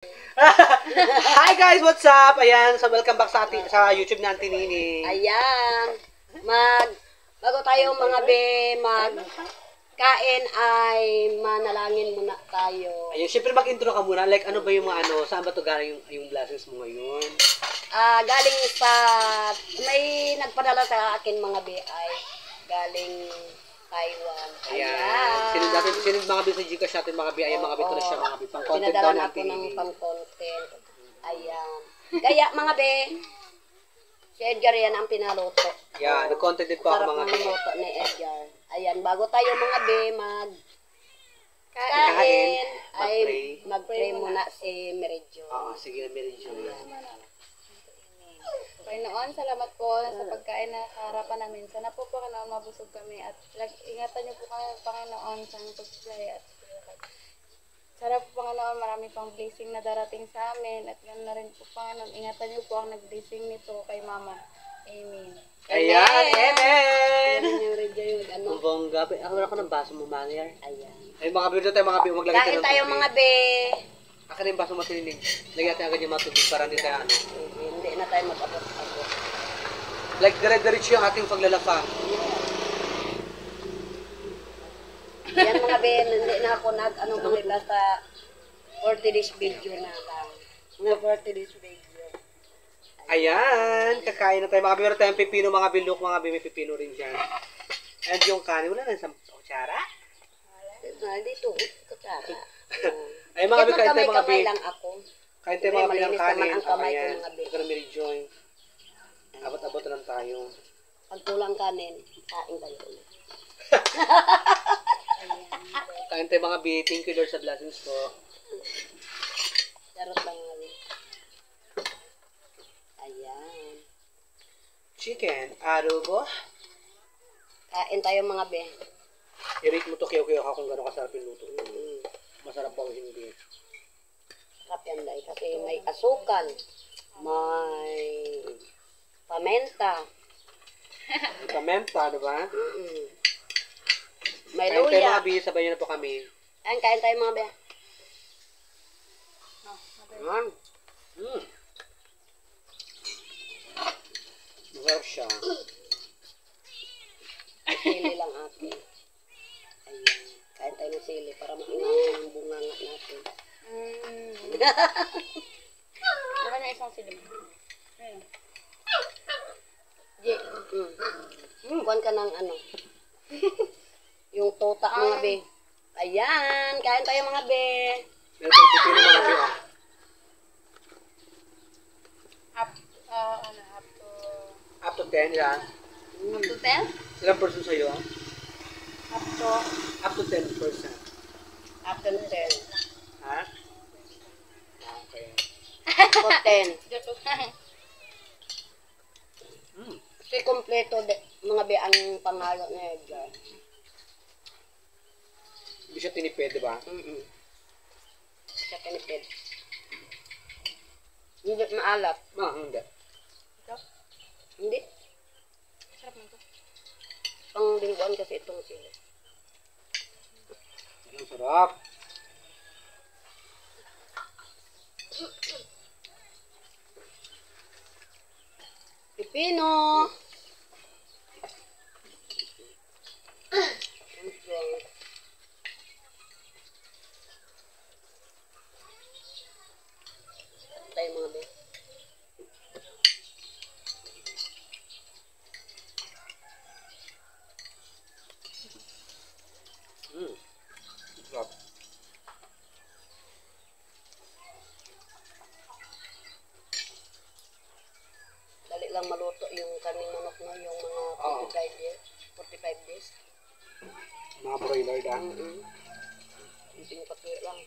Hi guys, what's up? Ayan, so welcome back sa YouTube na Auntie Nini. Ayan. Bago tayo mga be, kain ay manalangin muna tayo. Ayun, syempre mag-intro ka muna. Like, ano ba yung mga ano, saan ba ito galing yung blessings mo ngayon? Galing sa, may nagpadala sa akin mga be ay galing Taiwan. Ayan. Sinid mga be sa Gcash natin mga be. Ayan, mga be, ito na siya mga be. Pang-content daw Pinadala ng na ako Auntie ng Nini. pang-content. Ayan. Kaya mga be, si Edgar yan ang pinaluto. Yeah, nag-content din po ako Sarap mga ng be. luto ni Edgar. Ayan, bago tayo mga be, Kain, ay mag-pray. mag-pray muna si Meridjo. Oo, sige na, Mary Jo. Panginoon, salamat po sa pagkain na sa harapan namin. Sana po Panginoon, mabusog kami at ingatan niyo po kami, Panginoon, sa pagbiyahe at paglalakad. Sana po Panginoon, marami pang blessing na darating sa amin at ganoon na rin po Panginoon, ingatan niyo po ang nag-blessing nito kay Mama. Amen. Ayan, amen! Ayan yung Meridjo yung ano. Ang bongga. Ako na ako ng baso mo, Manger. Ayan. Ay, mga be, doon tayo mga be. Maglagay Kain ng tayo tubig. mga be. Akin na yung baso matininig. Lagyan natin agad yung mga tubig para hindi tayo ano. Hindi na tayo mag-abot-abot. Like, dire-diretso yung ating paglalasa. Yan mga be, hindi na ako nag-ano mga basta 40 days video na lang. Mga 40 days video. Ayan, kakain na tayo. Mga be, meron tayong pipino, mga bilok, mga be, may pipino rin dyan. And yung kanin, wala na isang kutsara. Dito, kutsara. Ay, mga be, kain tayo mga be. Kamay lang ako. Kain tayo mga be ng Malinis kanin. naman ang kamay ko, Ayan, mga be. ito na Mary Joy. Abot-abot lang tayo. Pag kulang kanin, kain tayo ulit. Kain tayo mga be. Thank you Lord sa blessings ko. Charot lang nga be. Ayan. Chicken, adobo. Kain tayo mga be. I-rate mo to kiyo-kiyo ka kung gano'ng kasarap yung luto. Masarap ba o hindi? Sarap yan dahil kasi may asukal, may pamenta, May pamenta, diba? may Kain tayo luya. mga be. Sabay nyo na po kami. Ayan, kain tayo mga be. Ayan. Masarap siya. Sili lang atin. Ayan. Kain tayo ng sili para makinang ang bunganga natin. Diba na isang silim? Ayun. Kuhan ka ng ano. Yung tota mga be. Ayan. Kain tayo mga be. Meron tayong pipino mga be. Up to 10 yan. Up to 10? Ilang person sa'yo? Up to Up to 10%. After 10. Ha? Okay. For 10. joke lang. Kasi kompleto mga be ang pangalo na Edgar. Hindi siya tinipid, diba? Sa kanipid. Hindi maalat. Hindi. Ito? Hindi. Sarap mo ito. Pang lingguan kasi itong sili. Ang sarap. Pipino. Tayo mga be. Sarap. Dali lang maluto yung kaming manok na yung mga 45 days. 45 days. Mga broiler da. Hindi mo patuloy lang.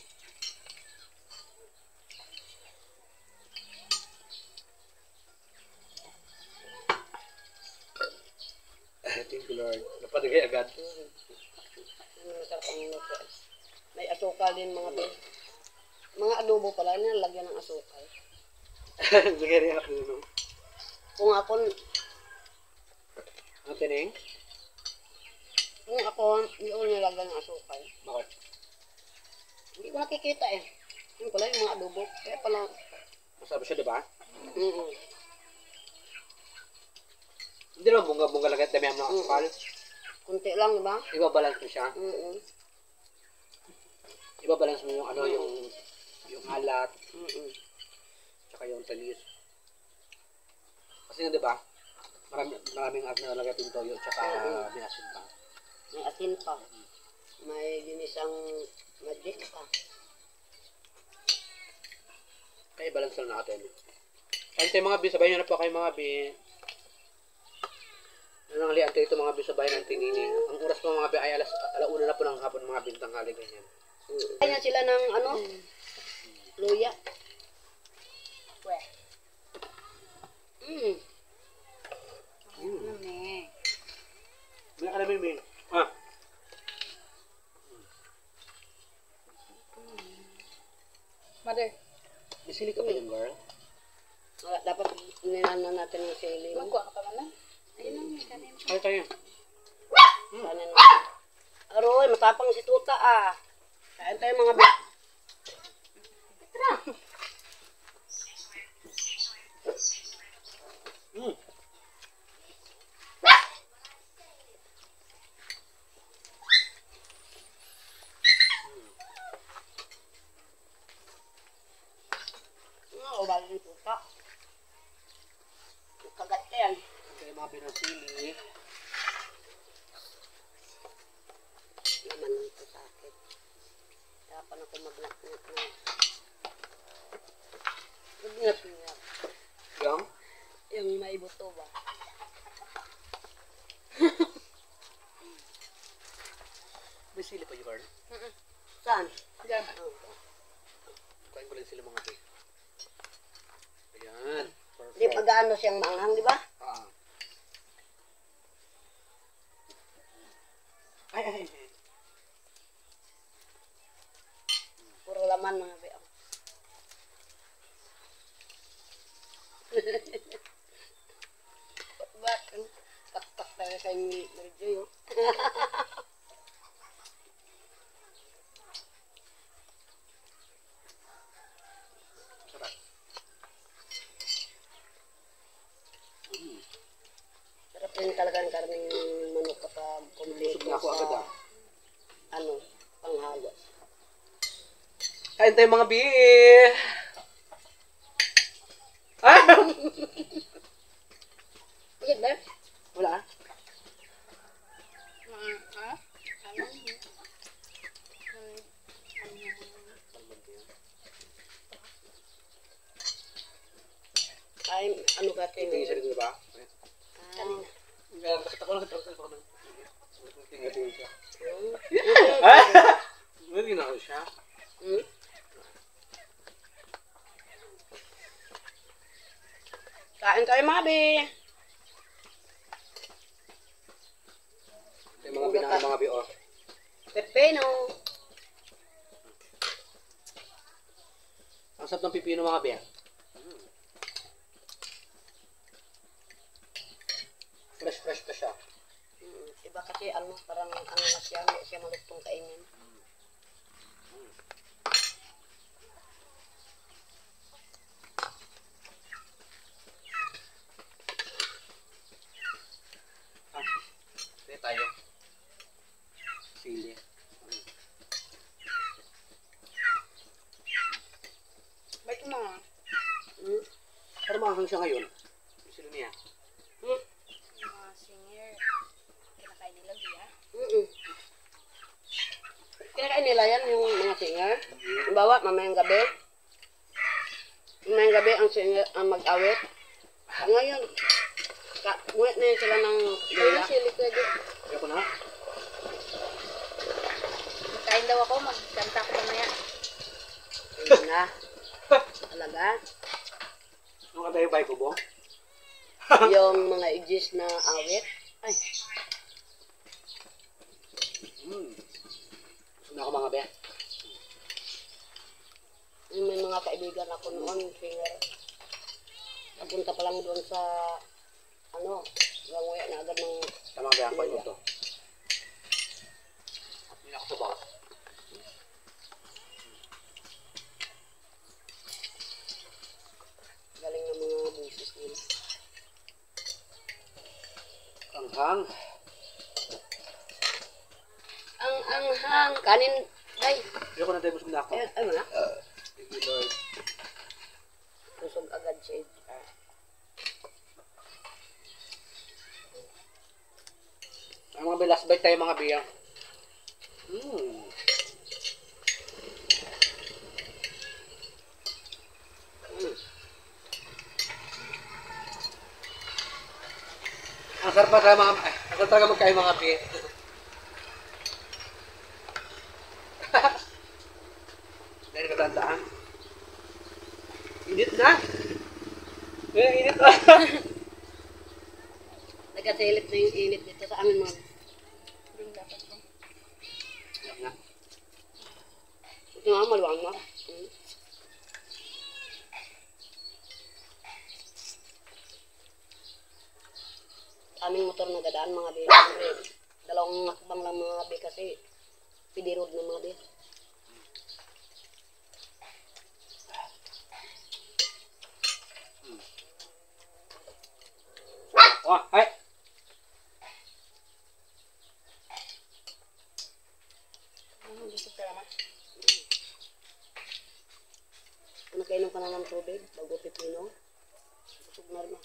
Thank you Lord. Napadagay agad. Masarap ang luto. May asukal din mga be. Mga adobo pala, nilalagyan ng asukal. Bigay rin ako no. Kung ako, Ano tining? hindi ko nilagyan ng asukal. Bakit? Hindi ko nakikita eh. Yung pala yung mga adobo. Kaya pala. Masarap siya, diba? Mm. Hindi naman bunga-bunga lang at damihan mo ng asukal. Kunti lang, di ba? Ibabalance mo siya. Mm. Ibabalance mo yung ano, yung alat, Mm. tsaka yung talis. Kasi nga, diba? Maraming at nalagay yung toyo, tsaka may asin pa. May asin pa. May ginisang magic pa. Kaya balance lang natin. Ayun tayo mga bi, sabayan nyo na po kayo mga bi. Nananghalian tayo ito mga bi, sabayan ng tinining. Ang oras po mga bi ay alauna na po ng hapon mga bintang hali ganyan. Kaya sila ng ano? Luya. Mm. Ano me? May alamin mo yun. Ah. Mother. May sili ka pa yun, girl? Dapat nilanan natin yung sili. Magkuha ka pa man. Ayun lang, may kanin. Kaya tayo. Kanin natin. Aroy, matapang si Tuta ah. Kain tayo mga bit. Mm. Oo, bali ni Tuta. Kagat ka yan. Kaya mga pinasili. Naman ito sa akin. Dapat ako maglaknat na. Maglaknat. Yung? Yung maibuto ba? May sili pa yun, girl? Saan? Diyan. Oh. Kain ko lang sila mga bi. Ayan. Di Perfect. pa gaano siyang manghang, di ba? Ah. Ay. Puro laman mga bi. Bakit? Tak-tak tayo sa Mary oh. Sarap. Sarap din talaga ang karning manok kapag Busog kumulito na ako agad ah. ano, panghawa. Kain tayo mga bi. Ah! Bakit ba? Wala ah. Ha? Ano? Ay, ano ka Tingin siya tingin? rin ba? Kanina. Kaya basta ko lang ako ng tingin siya. Hmm? Hindi na ako siya. Hmm? Kain tayo mga bi. Yung mga binaan mga bi oh. Pepeno. Ang sarap ng pipino mga bi. Fresh pa siya. Iba kasi ano, parang ano na siya, hindi siya malutong kainin. Kaya tayo. Sili. Bakit mga? Hmm? Pero maanghang siya ngayon. Sili niya. Hmm? Mga singer. Kinakain nila biya. Mm-mm. Kinakain nila yan, yung mga singer. Halimbawa, mamayang gabi. Mamayang gabi ang singer ang mag-awit. Ngayon, muwet na yun sila ng Ayun dila. sili ko din. Kaya ko na. Kain daw ako, magkanta ko mamaya. Ayun na. Talaga. Nung katayo ba ko bo? Yung mga edges na awit. Ay, Gusto na ako mga be. yung may mga kaibigan ako noon, singer. Napunta pa lang doon sa, ano, languya na agad ng Tama ba ako ito? Hindi ako sa box. Hang. Ang anghang. Kanin. Ay. Ayoko na tayo busog na ako. Ay, wala. Thank you, Lord. Busog agad si Edgar. Ang mga last bite tayo mga biya. Ang sarap pa talaga mga, ang sarap talaga magkain mga biya. Dahil katandaan. Init na. Init na. Nagkasilit na yung init dito sa amin mga. Doon dapat po. Alam na. Ito nga, maluwang mo. Aming motor na gadaan mga be. Dalawang hakbang lang mga be kasi pidi road na mga be. Oh, hai. Busog ka naman. Kung nakainom ka na ng tubig, bago pipino, busog na rin.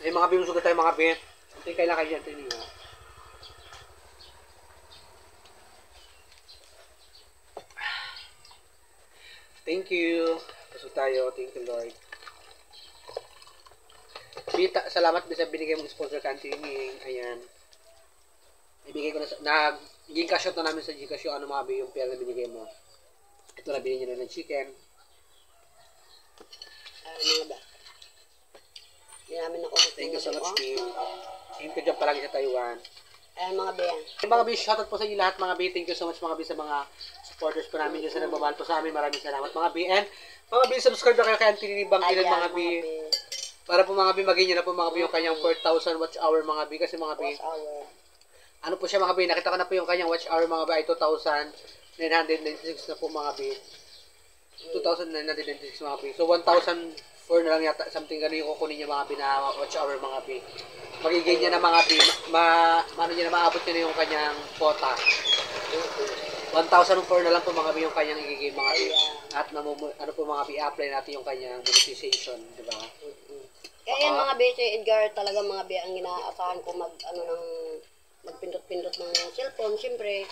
Ay mga bimusog tayo mga bi. Ito kailan kayo dyan tinig. Thank you. Busog tayo. Thank you, Lord. Bita, salamat din sa binigay mong sponsor canteen. Ayan. Ibigay ko na Gcash out na namin sa Gcash yung ano mga bi, yung pera na binigay mo. Ito na binigyan nyo ng chicken. Mga ba? Hindi namin ako. Thank you so much, team. Team ko dyan palagi sa Taiwan. Ayan mga be. Mga bi, shoutout po sa inyo lahat mga bi. Thank you so much mga bi sa mga supporters po namin dyan sa nagmamahal po sa amin. Maraming salamat mga bi. And mga bi, subscribe na kayo kay Auntie Nini Bangkilan mga bi. Para po mga bi, maging nyo na po mga bi yung kanyang 4,000 watch hour mga bi. Kasi mga bi, Watch hour. ano po siya mga bi, nakita ko na po yung kanyang watch hour mga bi ay 2,996 na po mga bi. 2,996 mga bi. So 1,004 na lang yata, something gano'n yung kukunin niya mga bi na watch hour mga bi. Magiging niya na mga bi, ano niya na maabot niya na yung kanyang quota. 1,004 na lang po mga bi yung kanyang igiging mga bi. At ano po mga bi, apply natin yung kanyang monetization, di ba? Kaya yan mga be, si Edgar talaga mga be, ang inaasahan ko magpindot-pindot ng cellphone. Siyempre,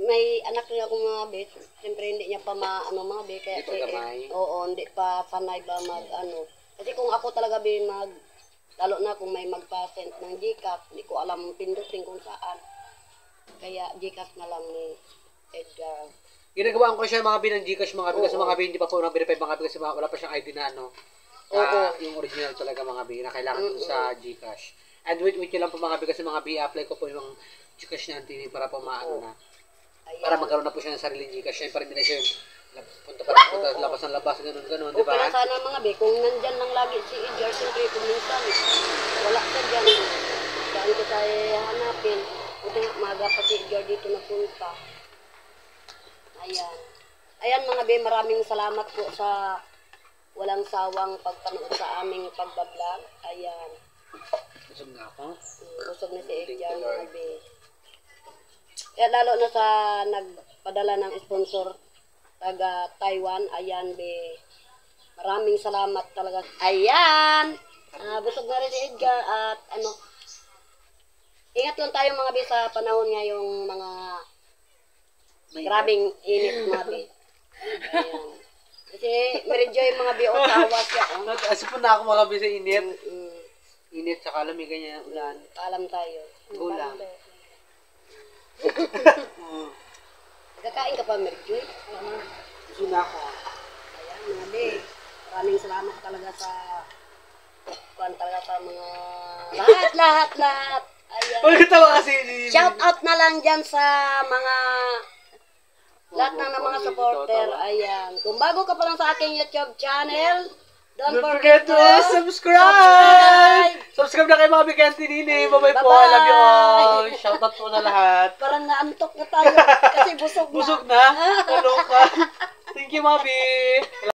may anak niya akong mga be, siyempre hindi niya pa mga be, kaya Hindi pa gamay. oo, hindi pa panay ba kasi kung ako talaga be lalo na kung may magpa-send ng Gcash, hindi ko alam pindutin kung saan. Kaya Gcash na lang ni Edgar. Ginagawaan ko siya mga bi ng Gcash mga bi kasi mga bi hindi pa po nag-verify mga bi kasi wala pa siyang ID na ano. Yung original talaga mga bi na kailangan dun sa Gcash. And wait nyo lang po mga bi kasi mga bi apply ko po yung Gcash na Antini para po maano na. Para magkaroon na po siya ng sariling Gcash. Siya para hindi na siya punta labas ng labas ganun, di ba? Okay na sana mga be, kung nandyan lang lagi si Edgar, siyempre kung minsan wala ka dyan, saan ko tayo hanapin. Buti nga, maaga pa si Edgar dito napunta. Ayan mga be, maraming salamat po sa walang sawang pagpanood sa aming pagbablog. Ayan. Busog na ako. Busog na si Edgar mga be. Kaya lalo na sa nagpadala ng sponsor taga Taiwan. Ayan be. Maraming salamat talaga. Ayan. Busog na rin si Edgar at ingat lang tayo mga be sa panahon ngayong mga grabing init mga be. Ayan. Kasi medyo yung mga be tawa siya. Asipon na ako mga bi sa init. Init sa kalamig ganyan ulan. Alam tayo. Ulan. Kakain ka pa, Mercury? Busog na ako. Ayan, mga be. Maraming salamat talaga sa mga lahat. Ayan. Uy, tawa kasi. Shout out na lang dyan sa mga lahat ng mga supporter. Ayan. Kung bago ka pa lang sa aking YouTube channel, Don't forget to subscribe! Subscribe na kay Mami Cantinini. Bye-bye po. I love you all. Shoutout po na lahat. Parang naantok na tayo kasi busog na. Busog na? Kaloka. Thank you, Mami.